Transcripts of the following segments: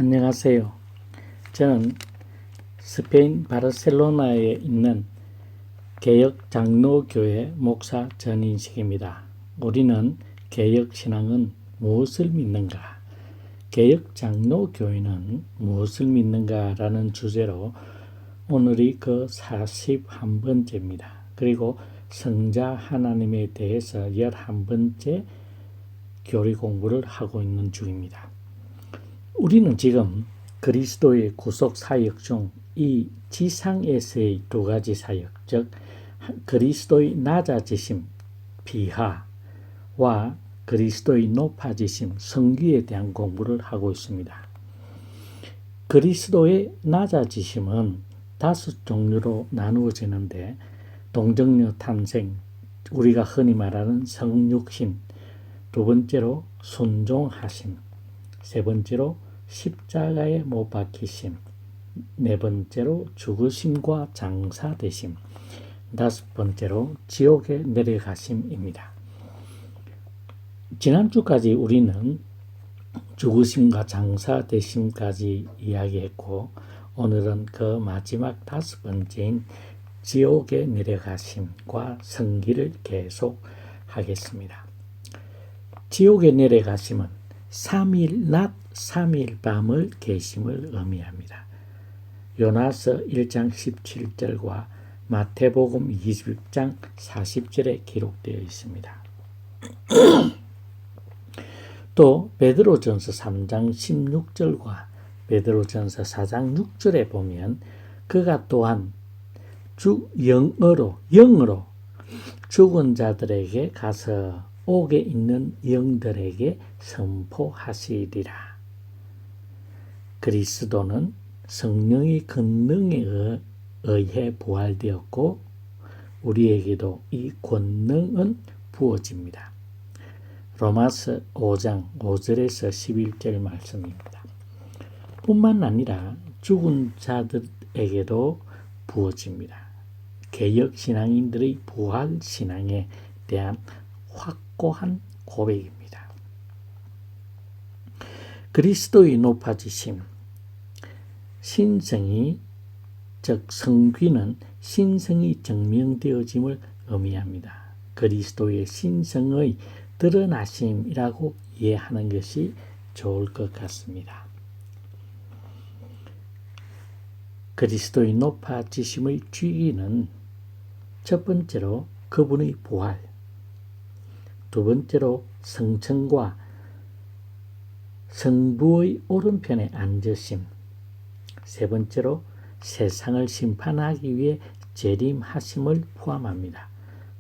안녕하세요. 저는 스페인 바르셀로나에 있는 개혁장로교회 목사 전인식입니다. 우리는 개혁신앙은 무엇을 믿는가? 개혁장로교회는 무엇을 믿는가? 라는 주제로 오늘이 그 41번째입니다. 그리고 성자 하나님에 대해서 11번째 교리 공부를 하고 있는 중입니다. 우리는 지금 그리스도의 구속 사역 중 이 지상에서의 두 가지 사역, 즉 그리스도의 낮아지심, 비하와 그리스도의 높아지심, 성귀에 대한 공부를 하고 있습니다. 그리스도의 낮아지심은 5종류로 나누어지는데 동정녀 탄생, 우리가 흔히 말하는 성육신, 두 번째로 순종하심, 세 번째로 십자가에 못 박히심, 네 번째로 죽으심과 장사되심, 다섯 번째로 지옥에 내려가심입니다. 지난주까지 우리는 죽으심과 장사되심까지 이야기했고, 오늘은 그 마지막 5번째인 지옥에 내려가심과 성기를 계속 하겠습니다. 지옥에 내려가심은 3일 낮 3일 밤을 계심을 의미합니다. 요나서 1장 17절과 마태복음 20장 40절에 기록되어 있습니다. 또 베드로전서 3장 16절과 베드로전서 4장 6절에 보면 그가 또한 영으로 죽은 자들에게 가서 옥에 있는 영들에게 선포하시리라. 그리스도는 성령의 권능에 의해 부활되었고 우리에게도 이 권능은 부어집니다. 로마서 5장 5절에서 11절 말씀입니다. 뿐만 아니라 죽은 자들에게도 부어집니다. 개혁신앙인들의 부활신앙에 대한 확고한 고백입니다. 그리스도의 높아지심, 신성이 즉 성귀는 신성이 증명되어짐을 의미합니다. 그리스도의 신성의 드러나심이라고 이해하는 것이 좋을 것 같습니다. 그리스도의 높아지심의 주의는 첫 번째로 그분의 부활, 두 번째로 성천과 성부의 오른편에 앉으심, 세 번째로 세상을 심판하기 위해 재림하심을 포함합니다.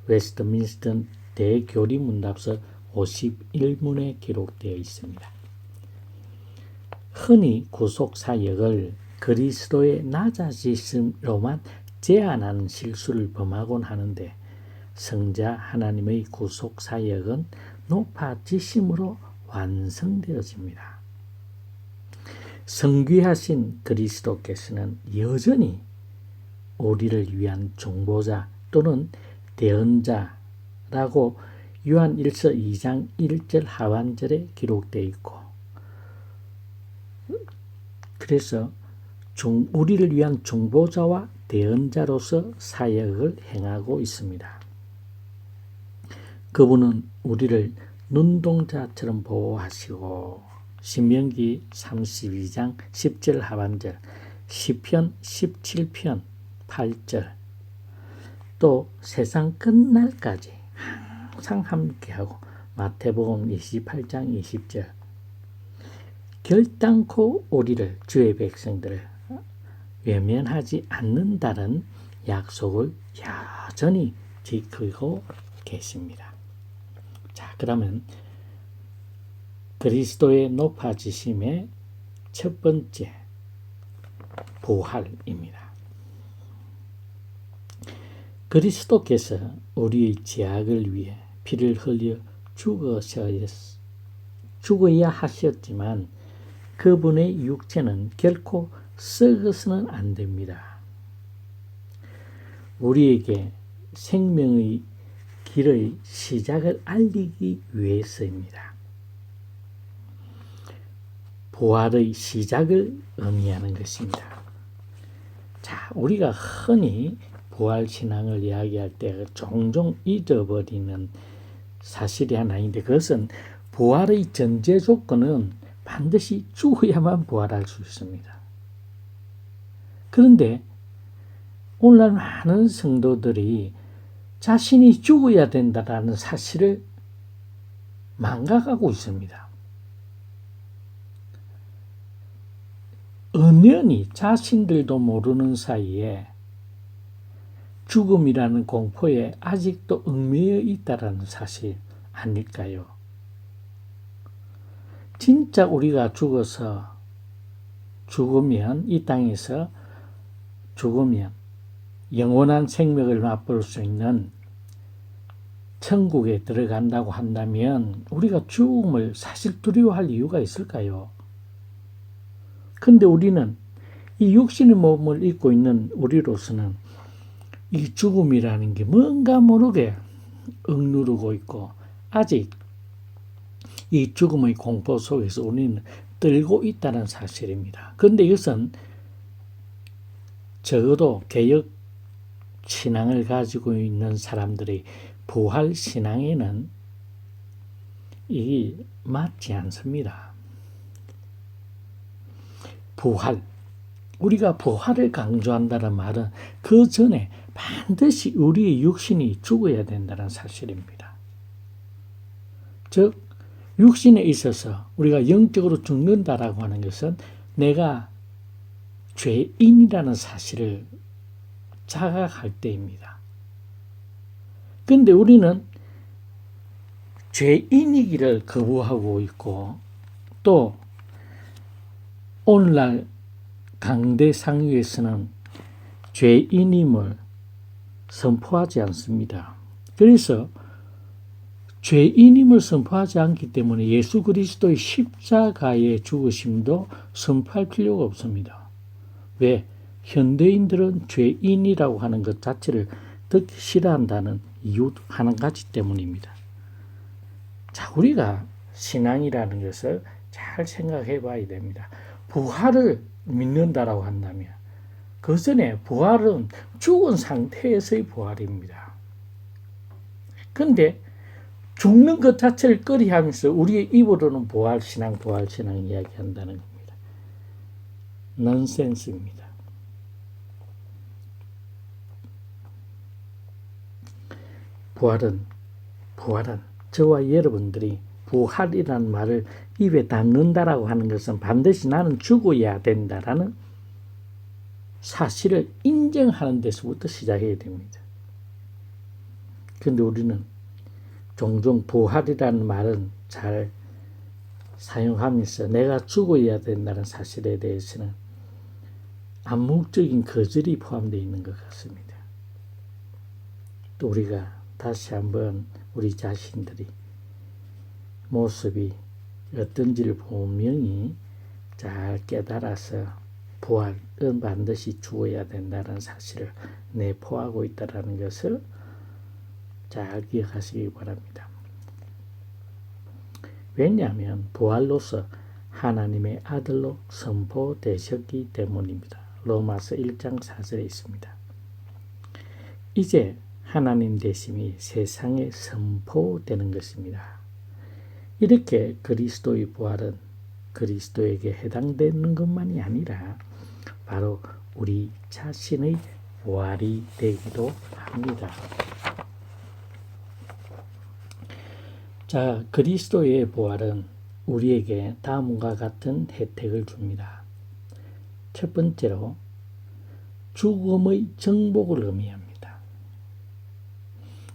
웨스트민스터 대교리문답서 51문에 기록되어 있습니다. 흔히 구속사역을 그리스도의 낮아지심로만 제한하는 실수를 범하곤 하는데 성자 하나님의 구속사역은 높아지심으로 완성되어집니다. 성귀하신 그리스도께서는 여전히 우리를 위한 중보자 또는 대언자라고 요한일서 2장 1절 하반절에 기록되어 있고, 그래서 우리를 위한 중보자와 대언자로서 사역을 행하고 있습니다. 그분은 우리를 눈동자처럼 보호하시고 신명기 32장 10절 하반절, 시편 17편 8절, 또 세상 끝날까지 항상 함께하고 마태복음 28장 20절, 결단코 우리를 주의 백성들을 외면하지 않는다는 약속을 여전히 지키고 계십니다. 자, 그러면 그리스도의 높아지심의 첫 번째 부활입니다. 그리스도께서 우리의 죄악을 위해 피를 흘려 죽어야 하셨지만 그분의 육체는 결코 썩어서는 안 됩니다. 우리에게 생명의 길의 시작을 알리기 위해서입니다. 부활의 시작을 의미하는 것입니다. 자, 우리가 흔히 부활 신앙을 이야기할 때 종종 잊어버리는 사실이 하나 있는데, 그것은 부활의 전제 조건은 반드시 죽어야만 부활할 수 있습니다. 그런데 오늘날 많은 성도들이 자신이 죽어야 된다라는 사실을 망각하고 있습니다. 은연히 자신들도 모르는 사이에 죽음이라는 공포에 아직도 얽매여 있다라는 사실 아닐까요? 진짜 우리가 죽으면 이 땅에서 죽으면 영원한 생명을 맛볼 수 있는 천국에 들어간다고 한다면 우리가 죽음을 사실 두려워할 이유가 있을까요? 근데 우리는 이 육신의 몸을 입고 있는 우리로서는 이 죽음이라는 게 뭔가 모르게 억누르고 있고 아직 이 죽음의 공포 속에서 우리는 떨고 있다는 사실입니다. 그런데 이것은 적어도 개혁 신앙을 가지고 있는 사람들의 부활 신앙에는 이게 맞지 않습니다. 부활, 우리가 부활을 강조한다는 말은 그 전에 반드시 우리의 육신이 죽어야 된다는 사실입니다. 즉 육신에 있어서 우리가 영적으로 죽는다라고 하는 것은 내가 죄인이라는 사실을 자각할 때입니다. 그런데 우리는 죄인이기를 거부하고 있고 또 오늘날 강대 상류에서는 죄인임을 선포하지 않습니다. 그래서 죄인임을 선포하지 않기 때문에 예수 그리스도의 십자가의 죽으심도 선포할 필요가 없습니다. 왜? 현대인들은 죄인이라고 하는 것 자체를 듣기 싫어한다는 이유 한 가지 때문입니다. 자, 우리가 신앙이라는 것을 잘 생각해 봐야 됩니다. 부활을 믿는다라고 한다면 그 전에 부활은 죽은 상태에서의 부활입니다. 그런데 죽는 것 자체를 꺼리하면서 우리의 입으로는 부활신앙 이야기한다는 겁니다. 넌센스입니다. 부활은 저와 여러분들이 부활이라는 말을 입에 담는다라고 하는 것은 반드시 나는 죽어야 된다라는 사실을 인정하는 데서부터 시작해야 됩니다. 그런데 우리는 종종 부활이라는 말은 잘 사용하면서 내가 죽어야 된다는 사실에 대해서는 암묵적인 거절이 포함되어 있는 것 같습니다. 또 우리가 다시 한번 우리 자신들이 모습이 어떤지를 분명히 잘 깨달아서 부활은 반드시 죽어야 된다는 사실을 내포하고 있다는 것을 잘 기억하시기 바랍니다. 왜냐하면 부활로서 하나님의 아들로 선포되셨기 때문입니다. 로마서 1장 4절에 있습니다. 이제 하나님 되심이 세상에 선포되는 것입니다. 이렇게 그리스도의 부활은 그리스도에게 해당되는 것만이 아니라 바로 우리 자신의 부활이 되기도 합니다. 자, 그리스도의 부활은 우리에게 다음과 같은 혜택을 줍니다. 첫 번째로 죽음의 정복을 의미합니다.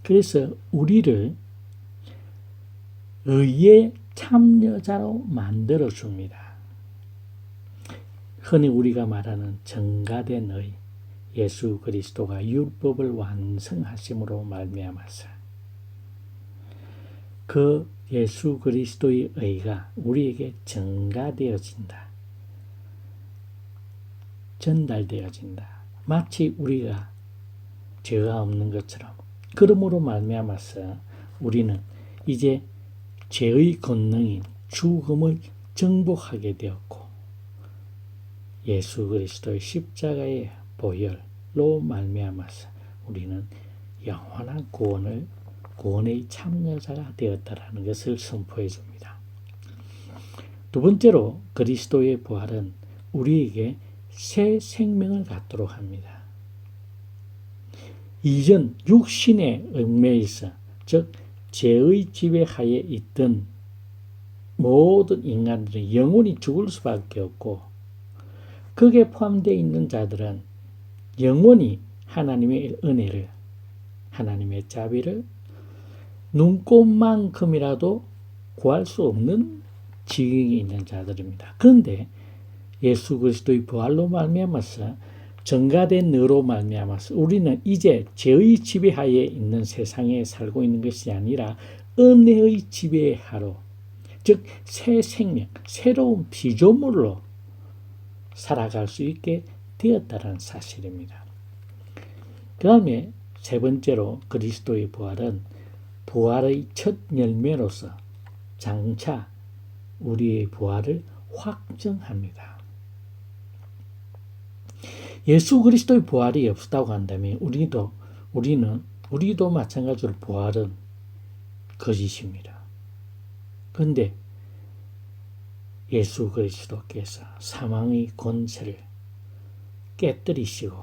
그래서 우리를 의의 참여자로 만들어 줍니다. 흔히 우리가 말하는 정가된 의, 예수 그리스도가 율법을 완성하심으로 말미암아서 그 예수 그리스도의 의가 우리에게 전가되어진다. 전달되어진다. 마치 우리가 죄가 없는 것처럼. 그러므로 말미암아서 우리는 이제 죄의 권능인 죽음을 정복하게 되었고 예수 그리스도의 십자가의 보혈로 말미암아서 우리는 영원한 구원의 참여자가 되었다라는 것을 선포해 줍니다. 두 번째로 그리스도의 부활은 우리에게 새 생명을 갖도록 합니다. 이전 육신의 얽매여서 즉 죄의 지배하에 있던 모든 인간들은 영원히 죽을 수밖에 없고 거기에 포함되어 있는 자들은 영원히 하나님의 은혜를 하나님의 자비를 눈꼽만큼이라도 구할 수 없는 지경에 있는 자들입니다. 그런데 예수 그리스도의 부활로 말미암아서 증가된 너로 말미암아서 우리는 이제 죄의 지배하에 있는 세상에 살고 있는 것이 아니라 은혜의 지배하로 즉 새 생명, 새로운 피조물로 살아갈 수 있게 되었다는 사실입니다. 그 다음에 세 번째로 그리스도의 부활은 부활의 첫 열매로서 장차 우리의 부활을 확정합니다. 예수 그리스도의 부활이 없었다고 한다면 우리도 마찬가지로 부활은 거짓입니다. 그런데 예수 그리스도께서 사망의 권세를 깨뜨리시고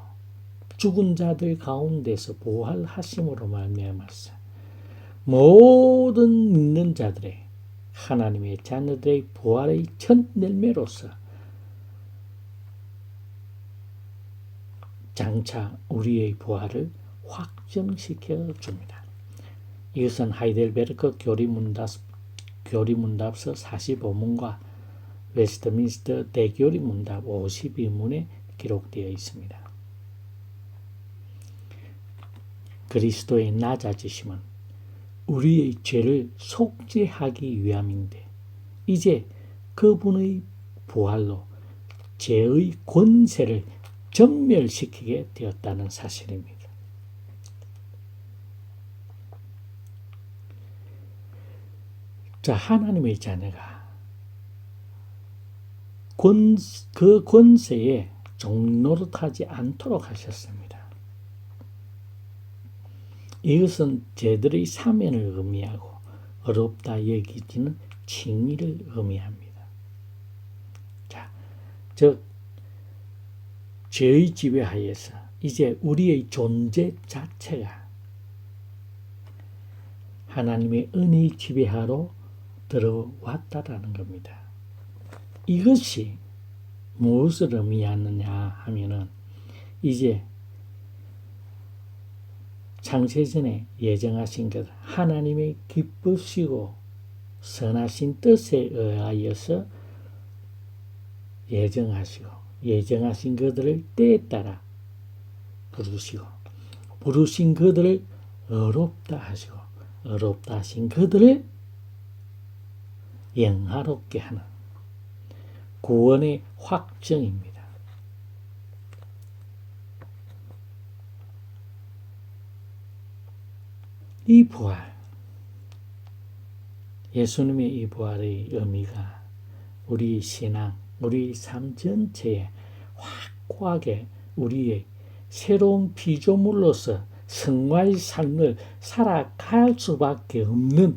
죽은 자들 가운데서 부활하심으로 말미암아서 모든 믿는 자들의 하나님의 자녀들의 부활의 첫 열매로서 장차 우리의 부활을 확정시켜 줍니다. 이것은 하이델베르크 교리문답서 45문과 웨스트민스터 대교리문답 52문에 기록되어 있습니다. 그리스도의 낮아지심은 우리의 죄를 속죄하기 위함인데 이제 그분의 부활로 죄의 권세를 전멸시키게 되었다는 사실입니다. 자, 하나님의 자녀가 그 권세에 종노릇하지 않도록 하셨습니다. 이것은 죄들의 사면을 의미하고 어렵다 여기지는 칭의를 의미합니다. 자, 즉 죄의 지배하에서 이제 우리의 존재 자체가 하나님의 은혜의 지배하로 들어왔다라는 겁니다. 이것이 무엇을 의미하느냐 하면은 이제 창세전에 예정하신 것 하나님의 기쁘시고 선하신 뜻에 의하여서 예정하신 그들을 때에 따라 부르시고 부르신 그들을 어렵다 하시고 어렵다 하신 그들을 영화롭게 하는 구원의 확정입니다. 이 부활, 예수님의 이 부활의 의미가 우리 신앙, 우리 삶 전체에 확고하게 우리의 새로운 피조물로서 성화의 삶을 살아갈 수밖에 없는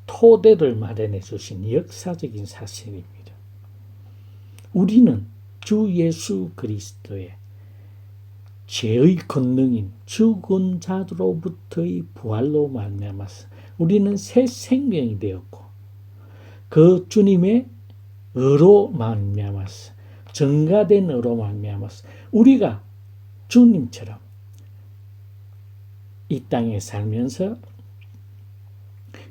토대를 마련해 주신 역사적인 사실입니다. 우리는 주 예수 그리스도의 죄의 권능인 죽은 자로부터의 부활로 말미암아서 우리는 새 생명이 되었고 그 주님의 의로 말미암아서 증가된 의로 말미암아서 우리가 주님처럼 이 땅에 살면서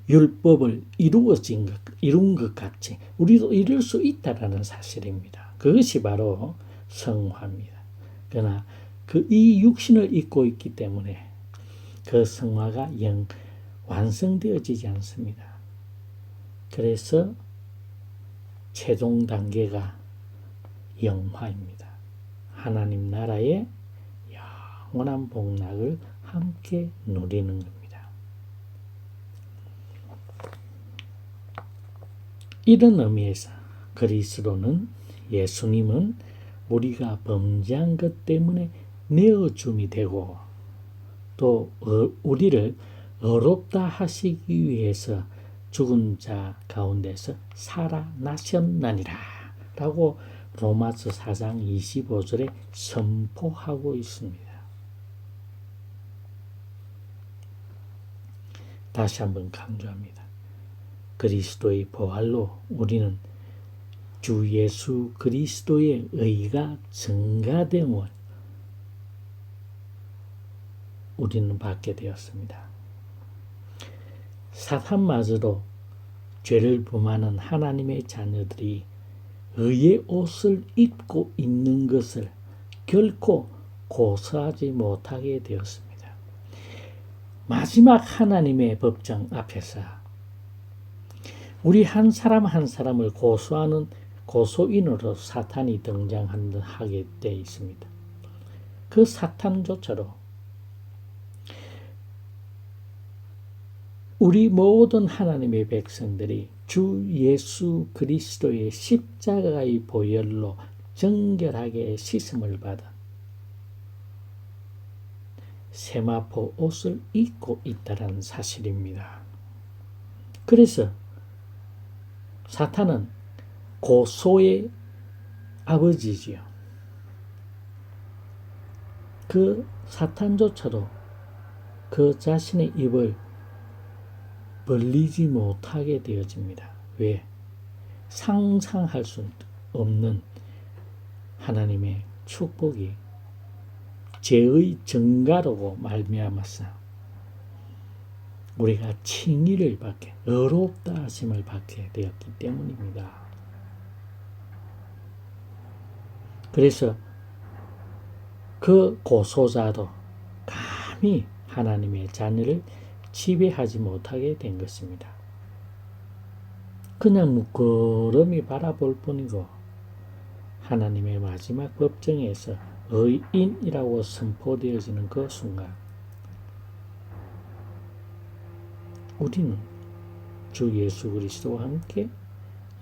율법을 이룬 것 같이 우리도 이룰 수 있다라는 사실입니다. 그것이 바로 성화입니다. 그러나 이 육신을 입고 있기 때문에 그 성화가 완성되어지지 않습니다. 그래서 최종 단계가 영화입니다. 하나님 나라의 영원한 복락을 함께 누리는 겁니다. 이런 의미에서 그리스도는 예수님은 우리가 범죄한 것 때문에 내어줌이 되고 또 우리를 의롭다 하시기 위해서 죽은 자 가운데서 살아나셨나니라 라고 로마서 4장 25절에 선포하고 있습니다. 다시 한번 강조합니다. 그리스도의 부활로 우리는 주 예수 그리스도의 의가 증가됨을 우리는 받게 되었습니다. 사탄마저도 죄를 범하는 하나님의 자녀들이 의의 옷을 입고 있는 것을 결코 고사하지 못하게 되었습니다. 마지막 하나님의 법정 앞에서 우리 한 사람 한 사람을 고소하는 고소인으로 사탄이 등장하게 되어 있습니다. 그 사탄조차도 우리 모든 하나님의 백성들이 주 예수 그리스도의 십자가의 보혈로 정결하게 씻음을 받은 세마포 옷을 입고 있다는 사실입니다. 그래서 사탄은 고소의 아버지지요. 그 사탄조차도 그 자신의 입을 벌리지 못하게 되어집니다. 왜? 상상할 수 없는 하나님의 축복이 죄의 증가로 말미암아서 우리가 칭의를 받게, 의롭다 하심을 받게 되었기 때문입니다. 그래서 그 고소자도 감히 하나님의 자녀를 지배하지 못하게 된 것입니다. 그냥 무끄러미 바라볼 뿐이고 하나님의 마지막 법정에서 의인이라고 선포되어지는 그 순간 우리는 주 예수 그리스도와 함께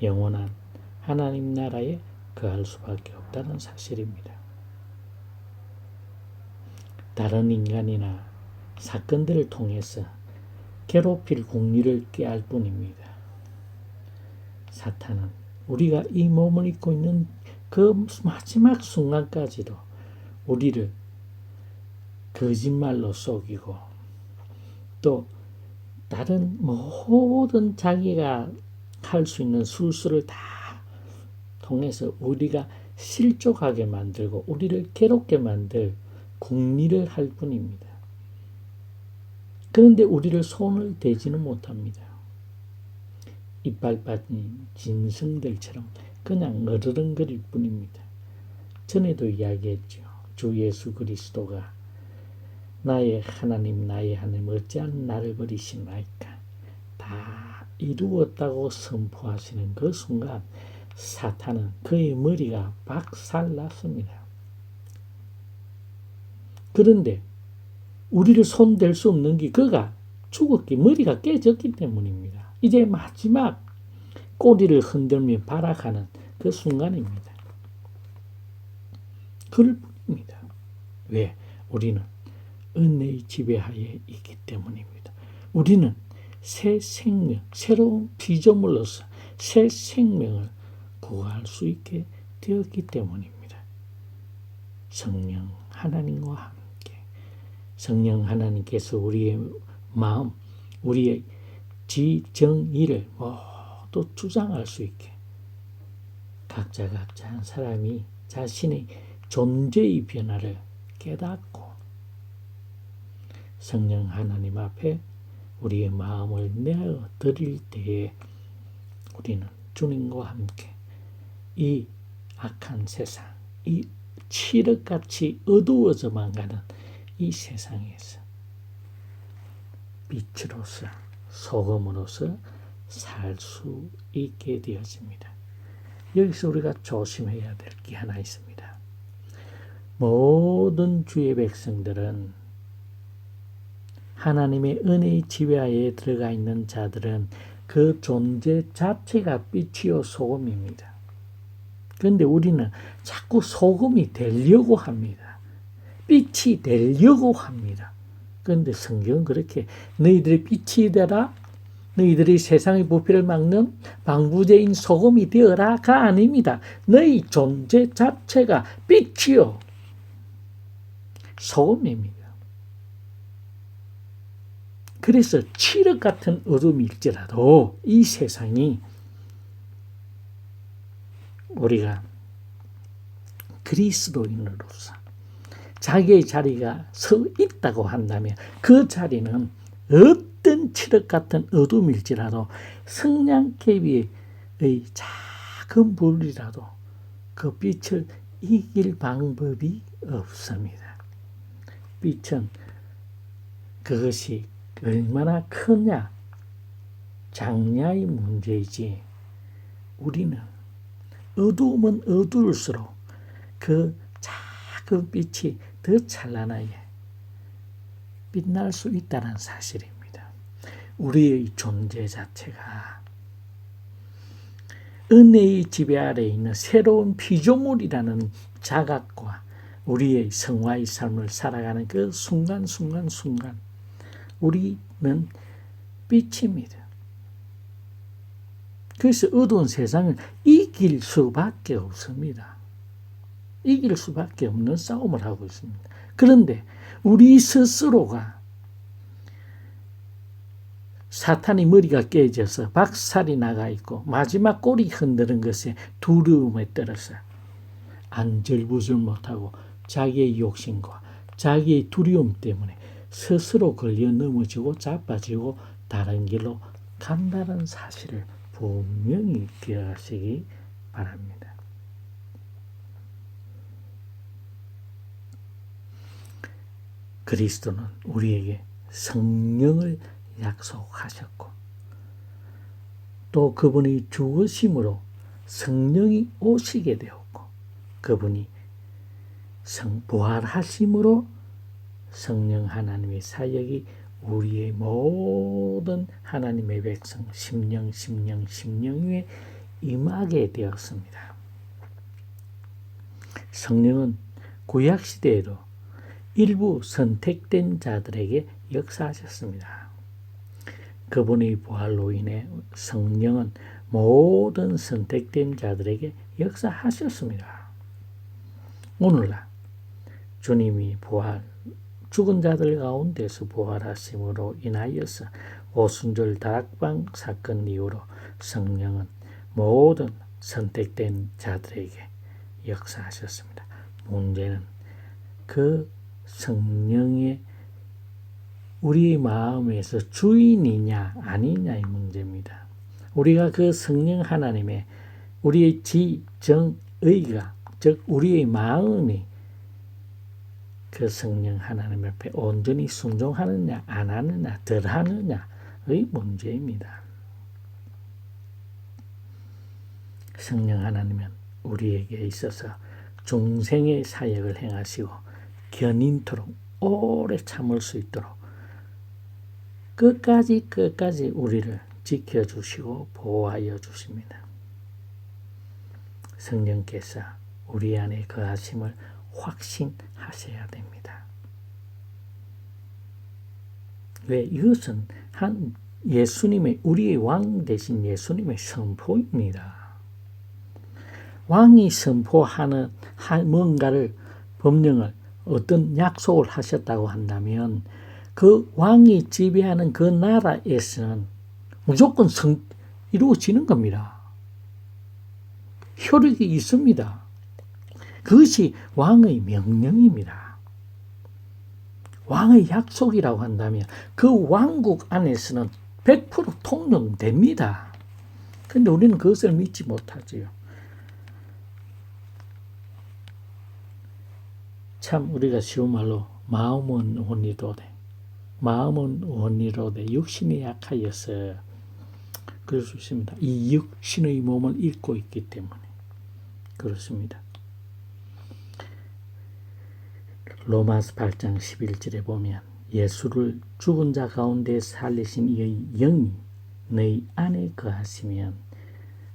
영원한 하나님 나라에 거할 수밖에 없다는 사실입니다. 다른 인간이나 사건들을 통해서 괴롭힐 공리를 꾀할 뿐입니다. 사탄은 우리가 이 몸을 입고 있는 그 마지막 순간까지도 우리를 거짓말로 속이고 또 다른 모든 자기가 할 수 있는 술수를 다 통해서 우리가 실족하게 만들고 우리를 괴롭게 만들 궁리를 할 뿐입니다. 그런데 우리를 손을 대지는 못합니다. 이빨 빠진 짐승들처럼 그냥 어르렁거릴 뿐입니다. 전에도 이야기했죠. 주 예수 그리스도가 나의 하나님 어찌하는 나를 버리시나이까 다 이루었다고 선포하시는 그 순간 사탄은 그의 머리가 박살났습니다. 그런데 우리를 손댈 수 없는 게 그가 죽었기 머리가 깨졌기 때문입니다. 이제 마지막 꼬리를 흔들며 발악하는 그 순간입니다. 그럴 뿐입니다. 왜? 우리는 은혜의 지배하에 있기 때문입니다. 우리는 새 생명, 새로운 피조물로서 새 생명을 구할 수 있게 되었기 때문입니다. 성령 하나님과 함께 성령 하나님께서 우리의 마음, 우리의 지정의를 모두 주장할 수 있게 각자 한 사람이 자신의 존재의 변화를 깨닫고 성령 하나님 앞에 우리의 마음을 내어 드릴 때에 우리는 주님과 함께 이 악한 세상, 이 칠흑같이 어두워져만 가는 이 세상에서 빛으로서 소금으로서 살 수 있게 되어집니다. 여기서 우리가 조심해야 될 게 하나 있습니다. 모든 주의 백성들은 하나님의 은혜의 지배하에 들어가 있는 자들은 그 존재 자체가 빛이요 소금입니다. 그런데 우리는 자꾸 소금이 되려고 합니다. 빛이 되려고 합니다. 그런데 성경은 그렇게 너희들이 빛이 되라, 너희들이 세상의 부패를 막는 방부제인 소금이 되어라가 아닙니다. 너희 존재 자체가 빛이요 소금입니다. 그래서 칠흑 같은 어둠일지라도 이 세상이 우리가 그리스도인으로서 자기의 자리가 서 있다고 한다면 그 자리는 어떤 칠흑 같은 어둠일지라도 성냥개비의 작은 불이라도 그 빛을 이길 방법이 없습니다. 빛은 그것이 얼마나 크냐 작냐의 문제이지 우리는 어두우면 어두울수록 그 작은 빛이 더 찬란하게 빛날 수 있다는 사실입니다. 우리의 존재 자체가 은혜의 지배 아래에 있는 새로운 피조물이라는 자각과 우리의 성화의 삶을 살아가는 그 순간 우리는 빛입니다. 그래서 어두운 세상을 이길 수밖에 없습니다. 이길 수밖에 없는 싸움을 하고 있습니다. 그런데 우리 스스로가 사탄의 머리가 깨져서 박살이 나가 있고 마지막 꼬리 흔드는 것에 두려움에 떨어서 안절부절 못하고 자기의 욕심과 자기의 두려움 때문에 스스로 걸려 넘어지고 자빠지고 다른 길로 간다는 사실을 분명히 기억하시기 바랍니다. 그리스도는 우리에게 성령을 약속하셨고 또 그분이 죽으심으로 성령이 오시게 되었고 그분이 부활하심으로 성령 하나님의 사역이 우리의 모든 하나님의 백성 심령 위에 임하게 되었습니다. 성령은 구약시대에도 일부 선택된 자들에게 역사하셨습니다. 그분의 부활로 인해 성령은 모든 선택된 자들에게 역사하셨습니다. 오늘날 주님이 죽은 자들 가운데서 부활하심으로 인하여서 오순절 다락방 사건 이후로 성령은 모든 선택된 자들에게 역사하셨습니다. 문제는 그 성령의 우리 마음에서 주인이냐 아니냐의 문제입니다. 우리가 그 성령 하나님의 우리의 지정의가 즉 우리의 마음이 그 성령 하나님 앞에 온전히 순종하느냐 안 하느냐 덜 하느냐의 문제입니다. 성령 하나님은 우리에게 있어서 중생의 사역을 행하시고 견인토록 오래 참을 수 있도록 끝까지 우리를 지켜주시고 보호하여 주십니다. 성령께서 우리 안에 거하심을 확신하셔야 됩니다. 왜? 이것은 예수님의 우리의 왕 되신 예수님의 선포입니다. 왕이 선포하는 뭔가를 법령을 어떤 약속을 하셨다고 한다면 그 왕이 지배하는 그 나라에서는 무조건 이루어지는 겁니다. 효력이 있습니다. 그것이 왕의 명령입니다. 왕의 약속이라고 한다면 그 왕국 안에서는 100% 통용됩니다. 그런데 우리는 그것을 믿지 못하지요. 참 우리가 쉬운 말로 마음은 원이로되 육신이 약하여서 그럴 수 있습니다. 이 육신의 몸을 잃고 있기 때문에 그렇습니다. 로마서 8장 11절에 보면 예수를 죽은 자 가운데 살리신 이의 영이 너희 안에 거하시면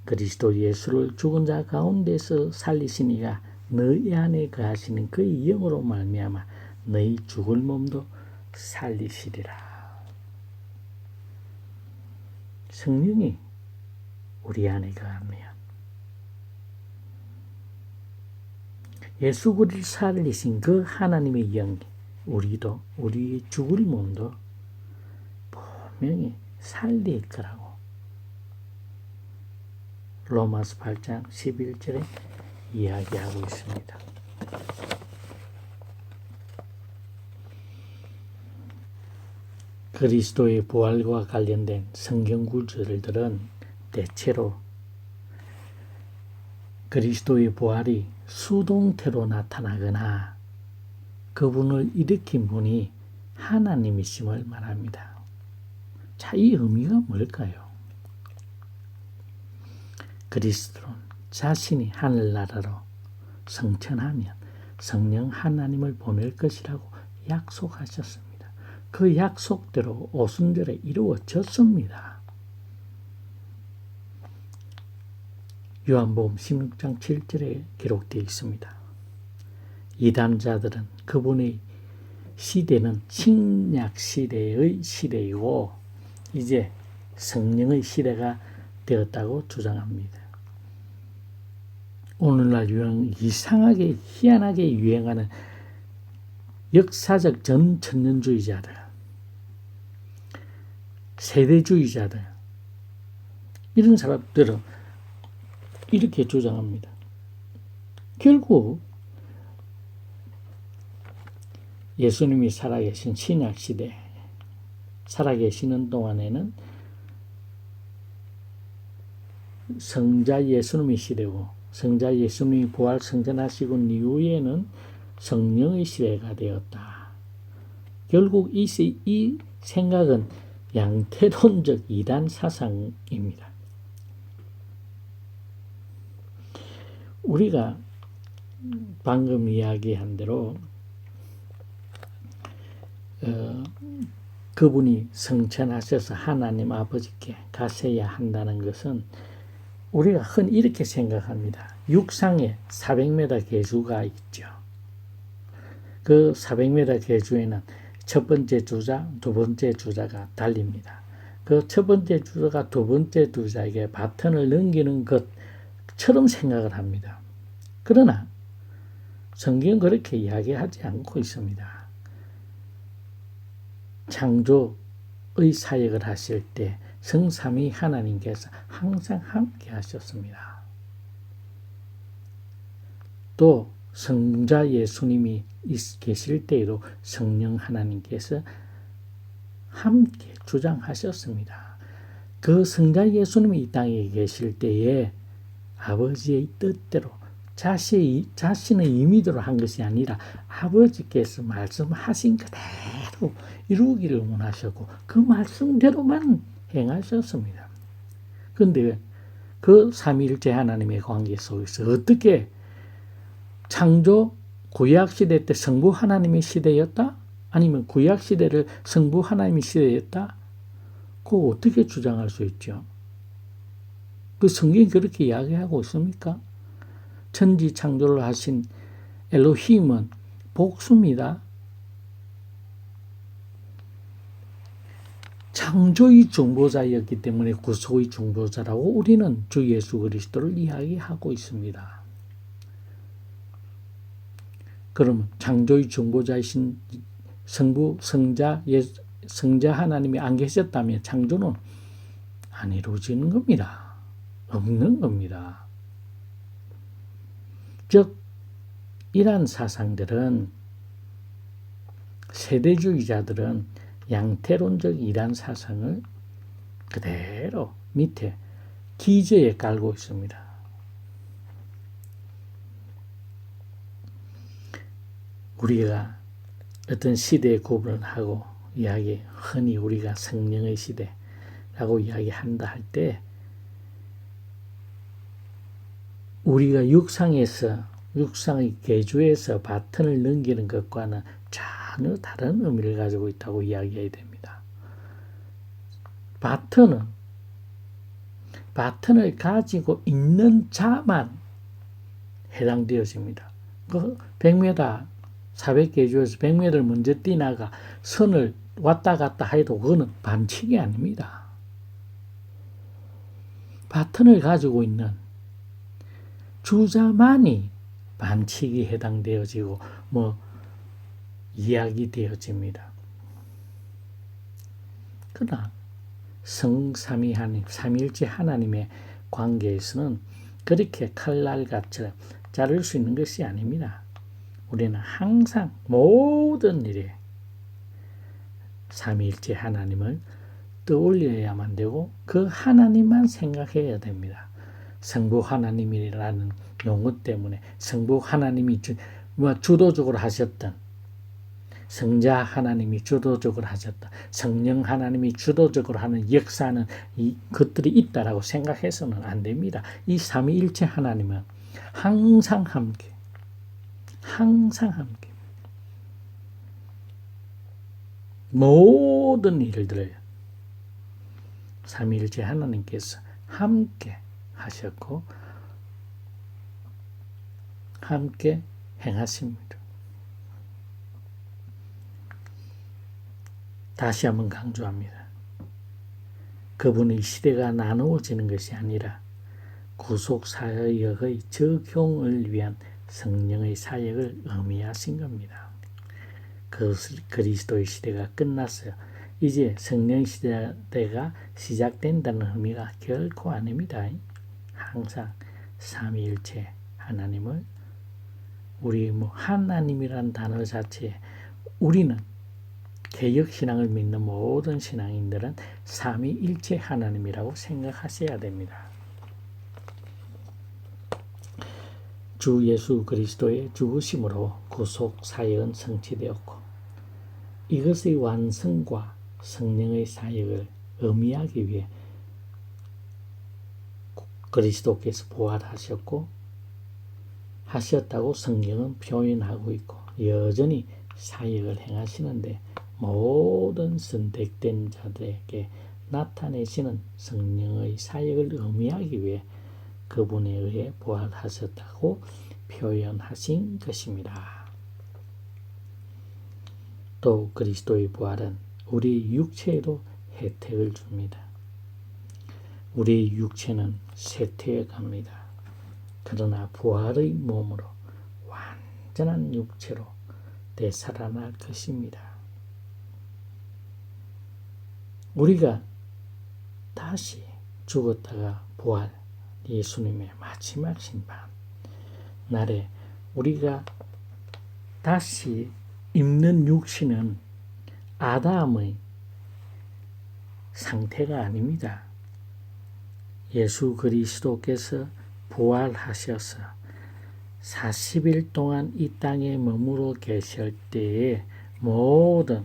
그리스도 예수를 죽은 자 가운데서 살리시니가 너희 안에 거하시는 그의 영으로 말미암아 너희 죽을 몸도 살리시리라. 성령이 우리 안에 거하면 예수 그리스도를 살리신 그 하나님의 영이 우리도 우리의 죽을 몸도 분명히 살릴 거라고 로마서 8장 11절에 이야기하고 있습니다. 그리스도의 부활과 관련된 성경 구절들은 대체로 그리스도의 부활이 수동태로 나타나거나 그분을 일으킨 분이 하나님이심을 말합니다. 자, 이 의미가 뭘까요? 그리스도는 자신이 하늘나라로 승천하면 성령 하나님을 보낼 것이라고 약속하셨습니다. 그 약속대로 오순절에 이루어졌습니다. 요한복음 16장 7절에 기록되어 있습니다. 이단자들은 그분의 시대는 신약 시대의 시대이고 이제 성령의 시대가 되었다고 주장합니다. 오늘날 이상하게 희한하게 유행하는 역사적 전천년주의자들, 세대주의자들 이런 사람들은 이렇게 주장합니다. 결국 예수님이 살아계신 신약시대 살아계시는 동안에는 성자 예수님의 시대고 성자 예수님이 부활 승천하시고 이후에는 성령의 시대가 되었다. 결국 이 생각은 양태론적 이단 사상입니다. 우리가 방금 이야기한 대로 그분이 승천하셔서 하나님 아버지께 가셔야 한다는 것은 우리가 흔히 이렇게 생각합니다. 육상에 400m 계주가 있죠. 그 400m 계주에는 첫 번째 주자, 두 번째 주자가 달립니다. 그 첫 번째 주자가 두 번째 주자에게 바톤을 넘기는 것처럼 생각을 합니다. 그러나 성경은 그렇게 이야기하지 않고 있습니다. 창조의 사역을 하실 때 성삼위 하나님께서 항상 함께 하셨습니다. 또 성자 예수님이 계실 때에도 성령 하나님께서 함께 주장하셨습니다. 그 성자 예수님이 이 땅에 계실 때에 아버지의 뜻대로 자신의 임의대로 한 것이 아니라 아버지께서 말씀하신 그대로 이루기를 원하셨고 그 말씀대로만 행하셨습니다. 그런데 그 삼위일체 하나님의 관계 속에서 어떻게 창조 구약시대 때 성부 하나님의 시대였다? 아니면 구약시대를 성부 하나님의 시대였다? 그거 어떻게 주장할 수 있죠? 그 성경이 그렇게 이야기하고 있습니까? 천지 창조를 하신 엘로힘은 복수입니다. 창조의 중보자였기 때문에 구속의 중보자라고 우리는 주 예수 그리스도를 이야기하고 있습니다. 그러면 창조의 중보자이신 성부, 성자 하나님이 안 계셨다면 창조는 안 이루어지는 겁니다. 없는 겁니다. 즉 이러한 사상들은 세대주의자들은 양태론적 이단 사상을 그대로 밑에 기저에 깔고 있습니다. 우리가 어떤 시대에 구분을 하고 흔히 우리가 성령의 시대라고 이야기한다 할 때 우리가 육상의 계주에서 바톤을 넘기는 것과는 전혀 다른 의미를 가지고 있다고 이야기해야 됩니다. 바톤은 바튼을 가지고 있는 자만 해당되어집니다. 그 100m, 400개 중에서 100m를 먼저 뛰나가 선을 왔다 갔다 해도 그거는 반칙이 아닙니다. 바튼을 가지고 있는 주자만이 반칙이 해당되어지고 이야기되어집니다. 그러나 성삼위 하나님, 삼위일체 하나님의 관계에서는 그렇게 칼날같이 자를 수 있는 것이 아닙니다. 우리는 항상 모든 일에 삼위일체 하나님을 떠올려야만 되고 그 하나님만 생각해야 됩니다. 성부 하나님이라는 용어 때문에 성부 하나님이 주도적으로 하셨던, 성자 하나님이 주도적으로 하셨다, 성령 하나님이 주도적으로 하는 역사는 것들이 있다라고 생각해서는 안 됩니다. 이 삼위일체 하나님은 항상 함께 모든 일들을 삼위일체 하나님께서 함께 하셨고 함께 행하십니다. 다시 한번 강조합니다. 그분의 시대가 나누어지는 것이 아니라 구속사역의 적용을 위한 성령의 사역을 의미하신 겁니다. 그리스도의 시대가 끝났어요. 이제 성령 시대가 시작된다는 의미가 결코 아닙니다. 항상 삼위일체 하나님을 우리 하나님이란 단어 자체에 우리는 개혁신앙을 믿는 모든 신앙인들은 삼위일체 하나님이라고 생각하셔야 됩니다. 주 예수 그리스도의 죽으심으로 구속사역은 성취되었고 이것의 완성과 성령의 사역을 의미하기 위해 그리스도께서 부활하셨고 하셨다고 성경은 표현하고 있고 여전히 사역을 행하시는데 모든 선택된 자들에게 나타내시는 성령의 사역을 의미하기 위해 그분에 의해 부활하셨다고 표현하신 것입니다. 또 그리스도의 부활은 우리 육체에도 혜택을 줍니다. 우리 육체는 쇠퇴해 갑니다. 그러나 부활의 몸으로 완전한 육체로 되살아날 것입니다. 우리가 다시 죽었다가 부활, 예수님의 마지막 심판 날에 우리가 다시 입는 육신은 아담의 상태가 아닙니다. 예수 그리스도께서 부활하셔서 40일 동안 이 땅에 머무러 계실 때에 모든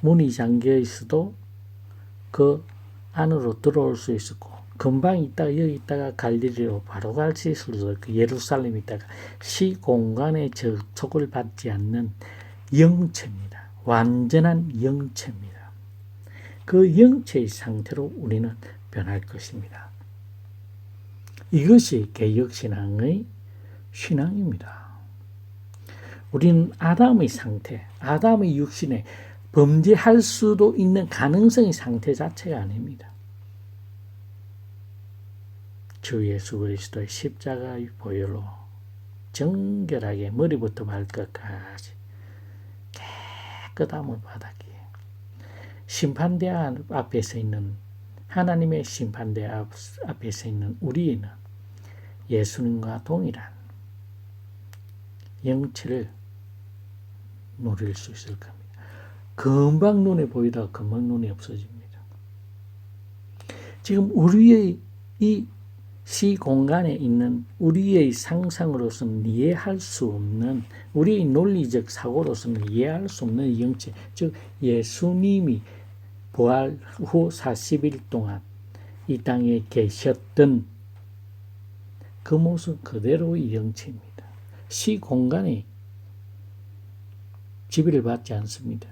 문이 잠겨 있어도 그 안으로 들어올 수 있었고 금방 있다가 여기 있다가 갈릴리로 바로 갈 수 있어서 예루살렘에 있다가 시공간의 접촉을 받지 않는 영체입니다. 완전한 영체입니다. 그 영체의 상태로 우리는 변할 것입니다. 이것이 개혁신앙의 신앙입니다. 우리는 아담의 상태, 아담의 육신에 범죄할 수도 있는 가능성의 상태 자체가 아닙니다. 주 예수 그리스도의 십자가의 보혈로 정결하게 머리부터 발끝까지 깨끗함을 받았기에 심판대 앞에 서 있는 하나님의 심판대 앞에 서 있는 우리는 예수님과 동일한 영체를 누릴 수 있을 겁니다. 금방 눈에 보이다가 금방 눈이 없어집니다. 지금 우리의 이 시공간에 있는 우리의 상상으로서는 이해할 수 없는 우리의 논리적 사고로서는 이해할 수 없는 영체, 즉 예수님이 부활 후 40일 동안 이 땅에 계셨던 그 모습 그대로의 영체입니다. 시공간에 지배를 받지 않습니다.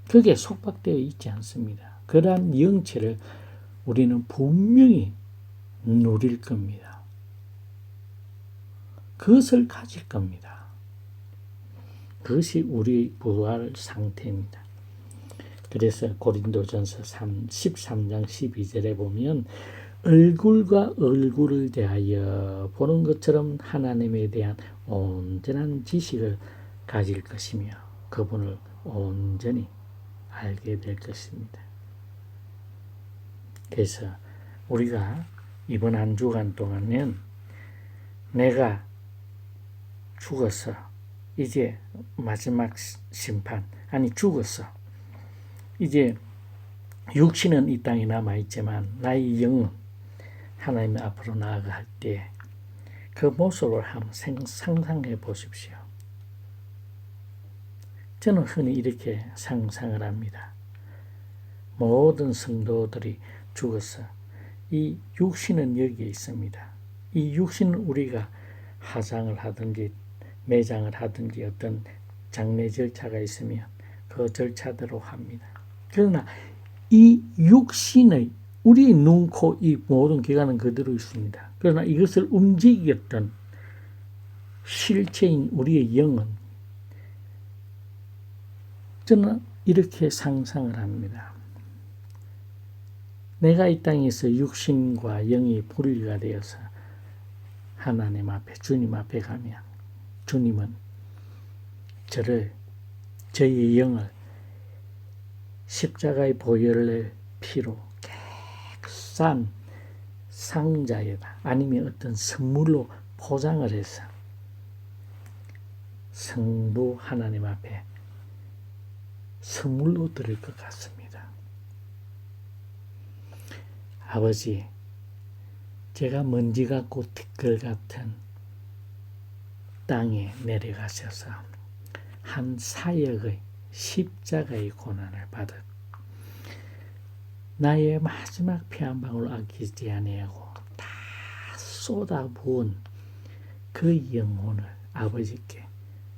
그게 속박되어 있지 않습니다. 그러한 영체를 우리는 분명히 누릴 겁니다. 그것을 가질 겁니다. 그것이 우리 부활 상태입니다. 그래서 고린도전서 13장 12절에 보면 얼굴과 얼굴을 대하여 보는 것처럼 하나님에 대한 온전한 지식을 가질 것이며 그분을 온전히 알게 될 것입니다. 그래서 우리가 이번 한 주간 동안은 내가 죽었어. 이제 마지막 심판. 아니 죽었어. 이제 육신은 이 땅에 남아있지만 나의 영은 하나님 앞으로 나아갈 때 그 모습을 한번 상상해 보십시오. 저는 흔히 이렇게 상상을 합니다. 모든 성도들이 죽어서 이 육신은 여기에 있습니다. 이 육신은 우리가 화장을 하든지 매장을 하든지 어떤 장례 절차가 있으면 그 절차대로 합니다. 그러나 이 육신의 우리의 눈, 코, 입 모든 기관은 그대로 있습니다. 그러나 이것을 움직였던 실체인 우리의 영은 저는 이렇게 상상을 합니다. 내가 이 땅에서 육신과 영이 분리가 되어서 하나님 앞에 주님 앞에 가면 주님은 저의 영을 십자가의 보혈의 피로 깨끗한 상자에다 아니면 어떤 선물로 포장을 해서 성부 하나님 앞에 선물로 드릴 것 같습니다. 아버지, 제가 먼지 같고 티끌 같은 땅에 내려가셔서 한 사역의 십자가의 고난을 받았 나의 마지막 피 한 방울 아끼지 아니하고 다 쏟아부은 그 영혼을 아버지께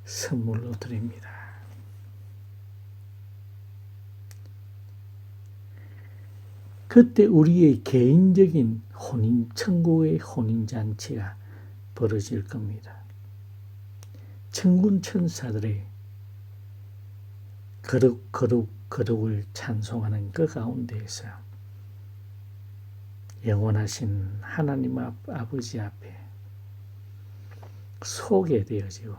선물로 드립니다. 그때 우리의 개인적인 천국의 혼인잔치가 벌어질 겁니다. 천군 천사들의 거룩을 찬송하는 그 가운데에서 영원하신 하나님 아버지 앞에 소개되어지고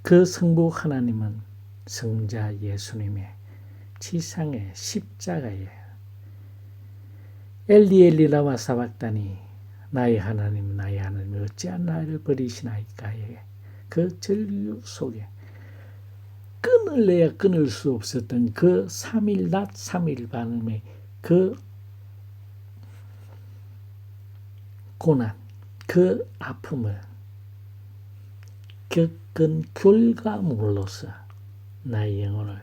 그 성부 하나님은 성자 예수님의 지상의 십자가에 엘리 엘리 라마 사박다니 나의 하나님 어찌한 나를 버리시나이까의 그 전류 속에 끊을래야 끊을 수 없었던 그 3일 낮 3일 밤의 그 고난, 그 아픔을 겪은 결과물로서 나의 영혼을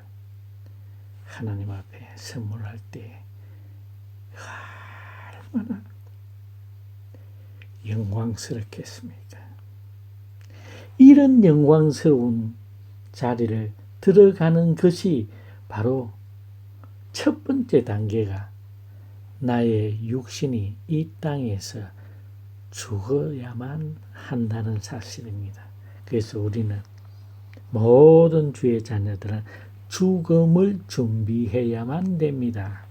하나님 앞에 선물할 때 얼마나 영광스럽겠습니까? 이런 영광스러운 자리를 들어가는 것이 바로 첫 번째 단계가 나의 육신이 이 땅에서 죽어야만 한다는 사실입니다. 그래서 우리는 모든 주의 자녀들은 죽음을 준비해야만 됩니다.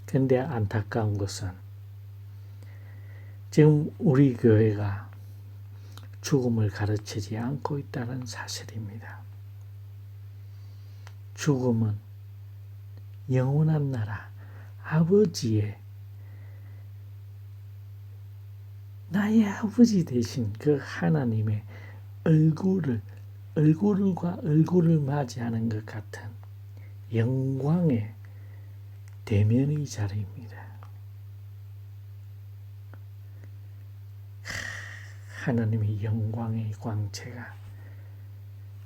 그런데 안타까운 것은 지금 우리 교회가 죽음을 가르치지 않고 있다는 사실입니다. 죽음은 영원한 나라 아버지의 나의 아버지 대신 그 하나님의 얼굴과 얼굴을 맞이하는 것 같은 영광의 대면의 자리입니다. 하나님의 영광의 광채가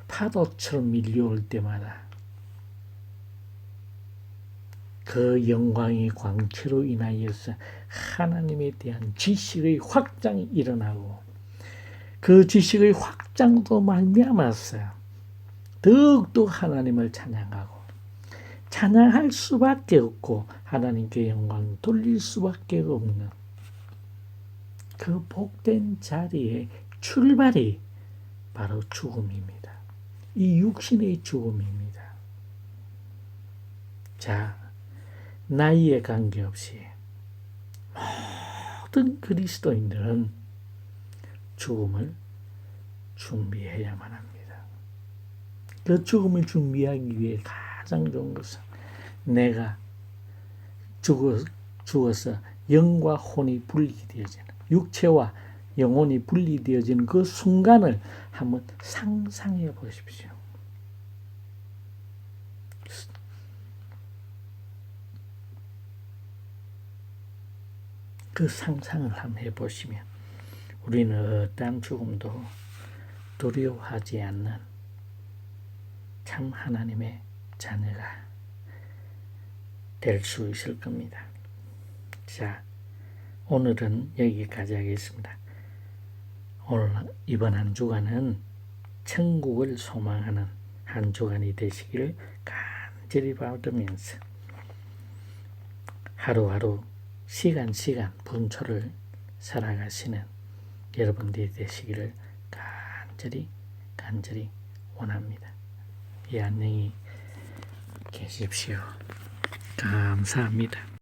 파도처럼 밀려올 때마다 그 영광의 광채로 인하여서 하나님에 대한 지식의 확장이 일어나고 그 지식의 확장도 말미암아서 더욱더 하나님을 찬양하고 찬양할 수밖에 없고 하나님께 영광 돌릴 수밖에 없는 그 복된 자리의 출발이 바로 죽음입니다. 이 육신의 죽음입니다. 자, 나이에 관계없이 모든 그리스도인들은 죽음을 준비해야만 합니다. 그 죽음을 준비하기 위해 가장 좋은 것은 내가 죽어서 영과 혼이 분리되어지는, 육체와 영혼이 분리되어지는 그 순간을 한번 상상해 보십시오. 그 상상을 한번 해보시면 우리는 어떠한 죽음도 두려워하지 않는 참 하나님의 자녀가 될 수 있을 겁니다. 자, 오늘은 여기까지 하겠습니다. 오늘 이번 한 주간은 천국을 소망하는 한 주간이 되시기를 간절히 바라면서 하루하루 시간 분초를 살아가시는 여러분들이 되시기를 간절히 원합니다. 예, 안녕히 계십시오. 감사합니다.